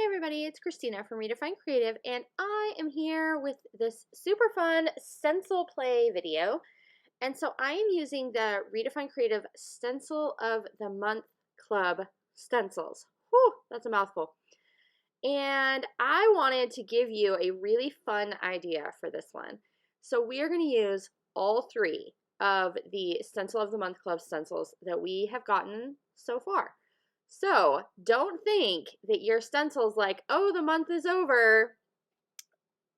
everybody, it's Christina from Redefine Creative, and I am here with this super fun stencil play video. And so I am using the Redefine Creative Stencil of the Month Club stencils. Whew, that's a mouthful. And I wanted to give you a really fun idea for this one. So we are going to use all three of the Stencil of the Month Club stencils that we have gotten so far. So don't think that your stencil's like, oh, the month is over,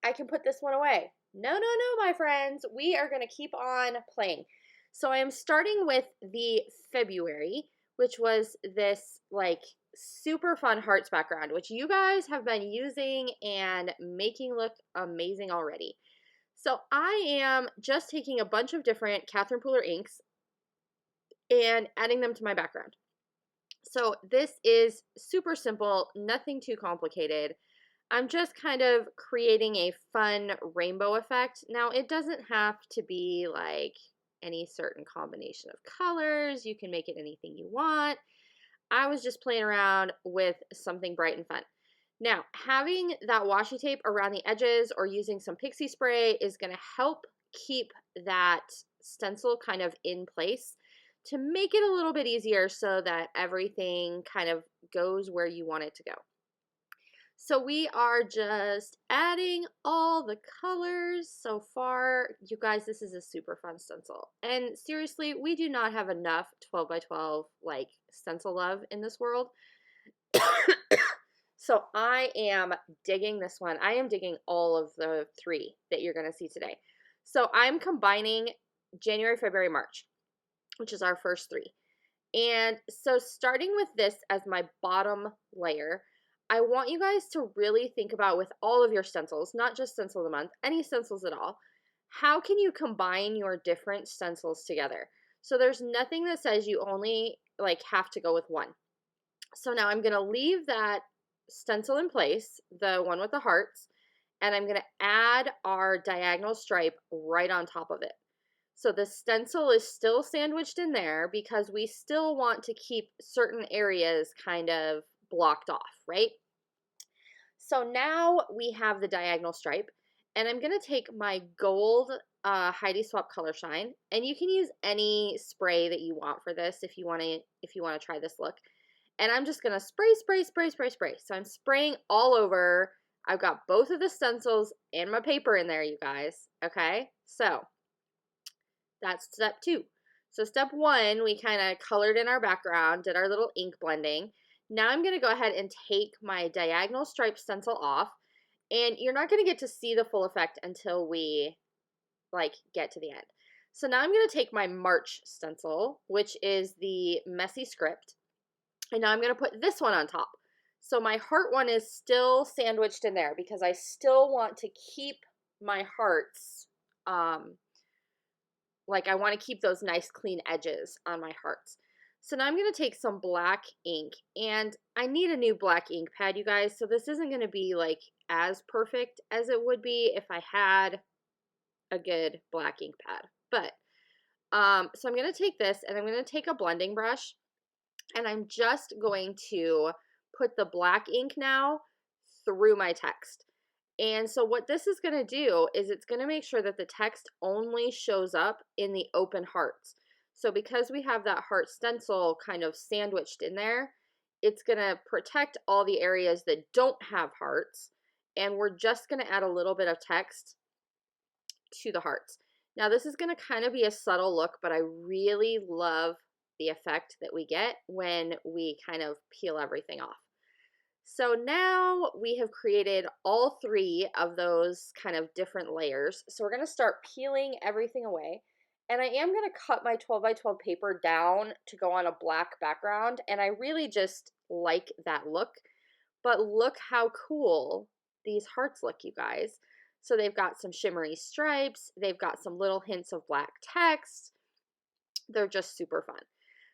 I can put this one away. No, no, no, my friends. We are going to keep on playing. So I am starting with the February, which was this like super fun hearts background, which you guys have been using and making look amazing already. So I am just taking a bunch of different Catherine Pooler inks and adding them to my background. So this is super simple, nothing too complicated. I'm just kind of creating a fun rainbow effect. Now, it doesn't have to be like any certain combination of colors. You can make it anything you want. I was just playing around with something bright and fun. Now, having that washi tape around the edges or using some pixie spray is going to help keep that stencil kind of in place to make it a little bit easier so that everything kind of goes where you want it to go. So we are just adding all the colors so far. You guys, this is a super fun stencil. And seriously, we do not have enough 12 by 12 like stencil love in this world. So I am digging this one. I am digging all of the three that you're going to see today. So I'm combining January, February, March, which is our first three. And so starting with this as my bottom layer, I want you guys to really think about with all of your stencils, not just stencil of the month, any stencils at all, how can you combine your different stencils together? So there's nothing that says you only like have to go with one. So now I'm going to leave that stencil in place, the one with the hearts, and I'm going to add our diagonal stripe right on top of it. So the stencil is still sandwiched in there because we still want to keep certain areas kind of blocked off, right? So now we have the diagonal stripe, and I'm going to take my gold Heidi Swap Color Shine, and you can use any spray that you want for this if you want to try this look. And I'm just going to spray, spray, spray, spray, spray. So I'm spraying all over. I've got both of the stencils and my paper in there, you guys. Okay, so that's step two. So step one, we kind of colored in our background, did our little ink blending. Now I'm going to go ahead and take my diagonal stripe stencil off, and you're not going to get to see the full effect until we like get to the end. So now I'm going to take my March stencil, which is the messy script, and now I'm going to put this one on top. So my heart one is still sandwiched in there because I still want to keep my hearts, like I want to keep those nice clean edges on my hearts. So now I'm going to take some black ink, and I need a new black ink pad, you guys, so this isn't going to be like as perfect as it would be if I had a good black ink pad. But, so I'm going to take this, and I'm going to take a blending brush, and I'm just going to put the black ink now through my text. And so what this is going to do is it's going to make sure that the text only shows up in the open hearts. So because we have that heart stencil kind of sandwiched in there, it's going to protect all the areas that don't have hearts. And we're just going to add a little bit of text to the hearts. Now this is going to kind of be a subtle look, but I really love the effect that we get when we kind of peel everything off. So now we have created all three of those kind of different layers. So we're going to start peeling everything away. And I am going to cut my 12 by 12 paper down to go on a black background. And I really just like that look. But look how cool these hearts look, you guys. So they've got some shimmery stripes. They've got some little hints of black text. They're just super fun.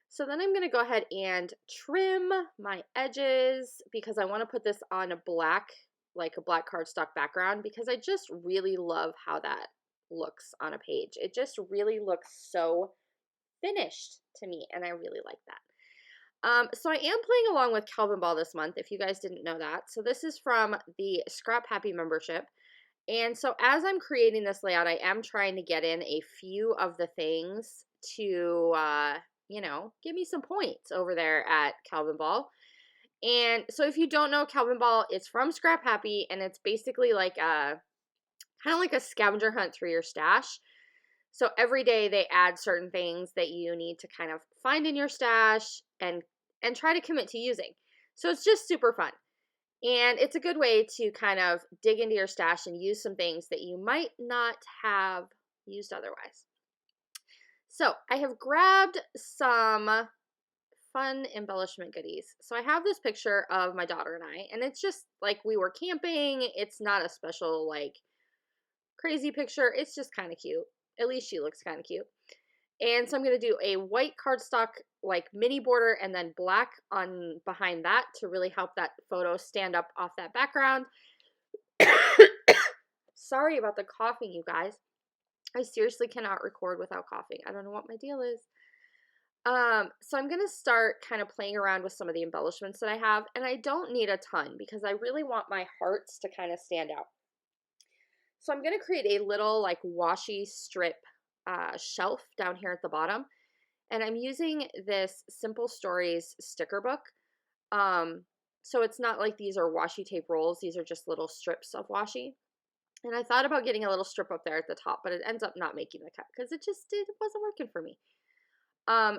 So then I'm going to go ahead and trim my edges because I want to put this on a black, like a black cardstock background, because I just really love how that looks on a page. It just really looks so finished to me, and I really like that. So I am playing along with Calvin Ball this month, if you guys didn't know that. So this is from the Scrap Happy membership. And so as I'm creating this layout, I am trying to get in a few of the things to, you know, give me some points over there at Calvin Ball. And so if you don't know Calvin Ball, it's from Scrap Happy, and it's basically like a, kind of like a scavenger hunt through your stash. So every day they add certain things that you need to kind of find in your stash and try to commit to using. So it's just super fun. And it's a good way to kind of dig into your stash and use some things that you might not have used otherwise. So I have grabbed some fun embellishment goodies. So I have this picture of my daughter and I, and it's just like we were camping. It's not a special, like, crazy picture. It's just kind of cute. At least she looks kind of cute. And so I'm going to do a white cardstock like mini border and then black on behind that to really help that photo stand up off that background. Sorry about the coughing, you guys. I seriously cannot record without coughing. I don't know what my deal is. So I'm going to start kind of playing around with some of the embellishments that I have, and I don't need a ton because I really want my hearts to kind of stand out. So I'm going to create a little like washi strip shelf down here at the bottom. And I'm using this Simple Stories sticker book. So it's not like these are washi tape rolls. These are just little strips of washi. And I thought about getting a little strip up there at the top, but it ends up not making the cut because it wasn't working for me.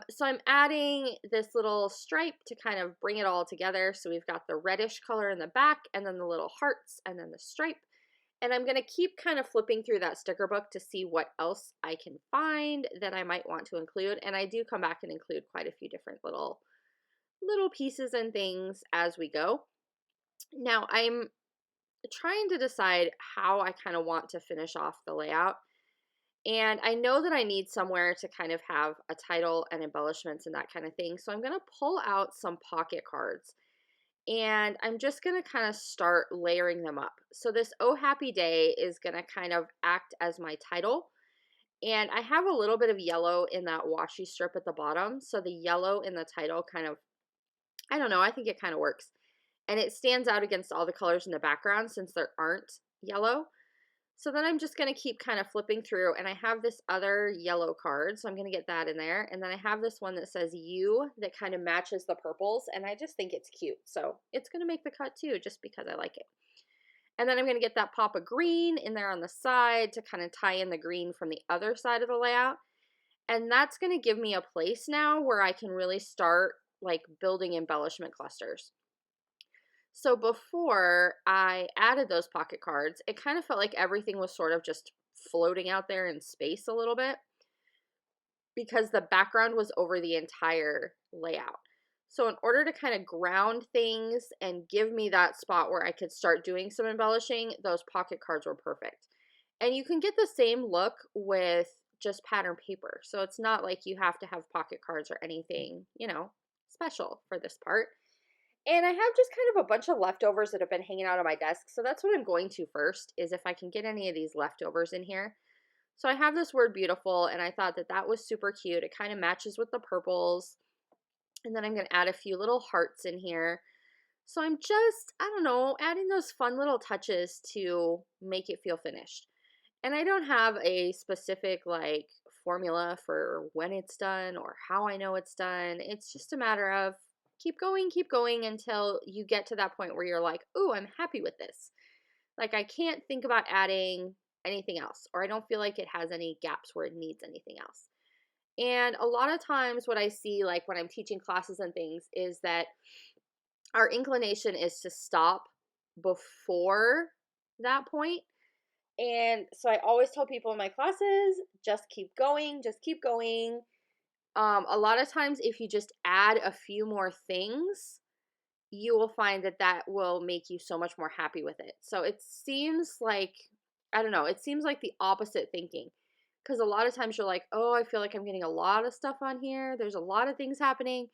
So I'm adding this little stripe to kind of bring it all together. So we've got the reddish color in the back and then the little hearts and then the stripe. And I'm going to keep kind of flipping through that sticker book to see what else I can find that I might want to include. And I do come back and include quite a few different little pieces and things as we go. Now I'm trying to decide how I kind of want to finish off the layout. And I know that I need somewhere to kind of have a title and embellishments and that kind of thing. So I'm going to pull out some pocket cards. And I'm just going to kind of start layering them up. So this Oh Happy Day is going to kind of act as my title. And I have a little bit of yellow in that washi strip at the bottom. So the yellow in the title kind of, I don't know, I think it kind of works. And it stands out against all the colors in the background since there aren't yellow. So then I'm just going to keep kind of flipping through, and I have this other yellow card, so I'm going to get that in there. And then I have this one that says You that kind of matches the purples, and I just think it's cute. So it's going to make the cut too, just because I like it. And then I'm going to get that pop of green in there on the side to kind of tie in the green from the other side of the layout. And that's going to give me a place now where I can really start like building embellishment clusters. So before I added those pocket cards, it kind of felt like everything was sort of just floating out there in space a little bit because the background was over the entire layout. So in order to kind of ground things and give me that spot where I could start doing some embellishing, those pocket cards were perfect. And you can get the same look with just pattern paper. So it's not like you have to have pocket cards or anything, you know, special for this part. And I have just kind of a bunch of leftovers that have been hanging out on my desk. So that's what I'm going to first, is if I can get any of these leftovers in here. So I have this word beautiful, and I thought that that was super cute. It kind of matches with the purples. And then I'm going to add a few little hearts in here. So I'm just, I don't know, adding those fun little touches to make it feel finished. And I don't have a specific like formula for when it's done or how I know it's done. It's just a matter of keep going until you get to that point where you're like, ooh, I'm happy with this. Like I can't think about adding anything else, or I don't feel like it has any gaps where it needs anything else. And a lot of times what I see like when I'm teaching classes and things is that our inclination is to stop before that point. And so I always tell people in my classes, just keep going, just keep going. A lot of times if you just add a few more things, you will find that that will make you so much more happy with it. So it seems like, I don't know, it seems like the opposite thinking. Because a lot of times you're like, oh, I feel like I'm getting a lot of stuff on here. There's a lot of things happening.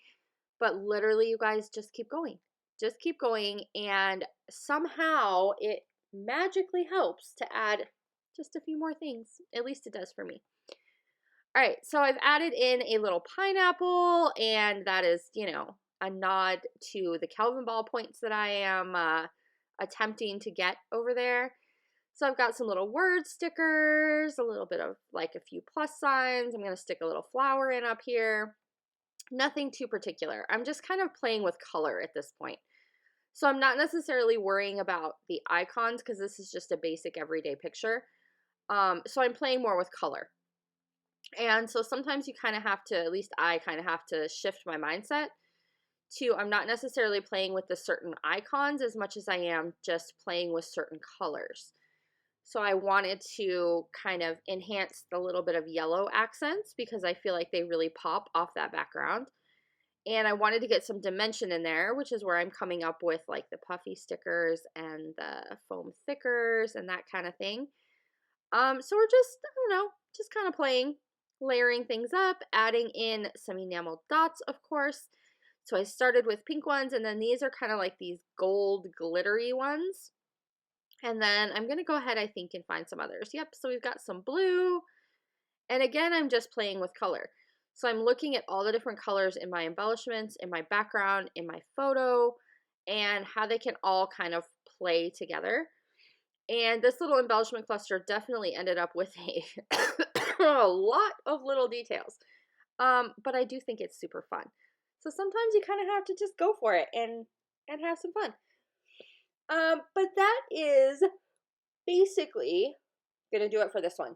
But literally, you guys just keep going. Just keep going. And somehow it magically helps to add just a few more things. At least it does for me. All right, so I've added in a little pineapple, and that is, you know, a nod to the Kelvin ball points that I am attempting to get over there. So I've got some little word stickers, a little bit of like a few plus signs. I'm going to stick a little flower in up here. Nothing too particular. I'm just kind of playing with color at this point. So I'm not necessarily worrying about the icons because this is just a basic everyday picture. So I'm playing more with color. And so sometimes you kind of have to, at least I kind of have to shift my mindset to I'm not necessarily playing with the certain icons as much as I am just playing with certain colors. So I wanted to kind of enhance the little bit of yellow accents because I feel like they really pop off that background. And I wanted to get some dimension in there, which is where I'm coming up with like the puffy stickers and the foam thickers and that kind of thing. So we're just, I don't know, just kind of playing, layering things up, adding in some enamel dots, of course. So I started with pink ones, and then these are kind of like these gold glittery ones. And then I'm going to go ahead, I think, and find some others. Yep, so we've got some blue. And again, I'm just playing with color. So I'm looking at all the different colors in my embellishments, in my background, in my photo, and how they can all kind of play together. And this little embellishment cluster definitely ended up with a lot of little details. But I do think it's super fun. So sometimes you kind of have to just go for it and have some fun. But that is basically going to do it for this one.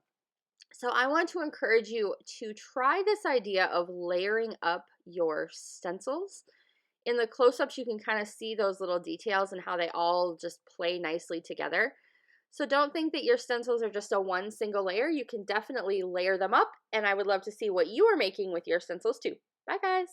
So I want to encourage you to try this idea of layering up your stencils. In the close-ups, you can kind of see those little details and how they all just play nicely together. So don't think that your stencils are just a one single layer. You can definitely layer them up, and I would love to see what you are making with your stencils too. Bye, guys.